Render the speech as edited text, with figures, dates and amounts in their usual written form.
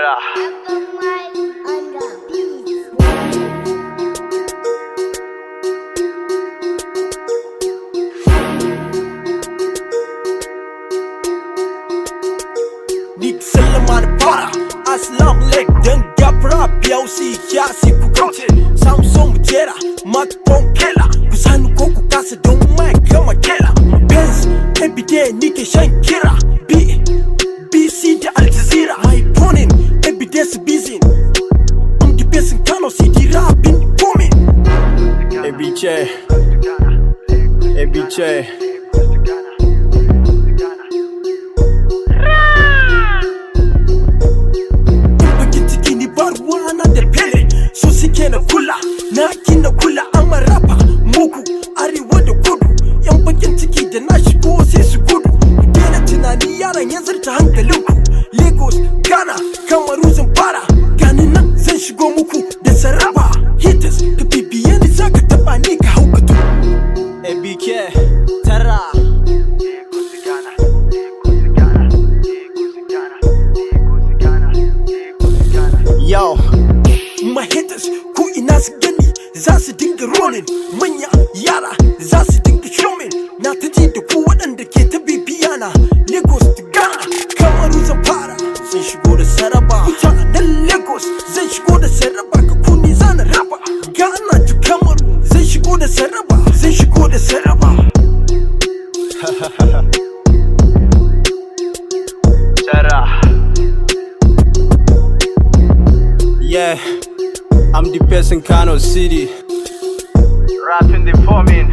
Tara. Nick Salaman para Aslam leg dan gapra Biausi kiasi ku kauce Samsung mujera Mac Ponkela Kusanu koko kasa don mic kama kela Benz everyday nike shan kira BC da Al Jazeera My opponent everyday su busy I'm the best in Kano City rapping booming ABJ Barwana da pele su suke na kula na kina kula amma rapa muku arewa da kudu yan bakin ciki da na shigo sai su gudu daina tunani yaran ya zarta hankalinku Lagos Ghana Kamaru zan fara gani nan zan shigo muku da saraba hitters ka bibiye ni zaka taba ni ka haukatu ABK Tara Yo, my haters ku ina su gani za su dinga rolling manya yara za su dinga showing na ta ji da ku waɗanda ke ta bibiya na Lagos to Ghana Kamaru zan fara zan shigo da saraba mutanen Lagos zan shigo da saraba ka kuni zana raba Ghana to Kamaru zan shigo da saraba Tara. Yeah, I'm the best in Kano City. Rapping the forming.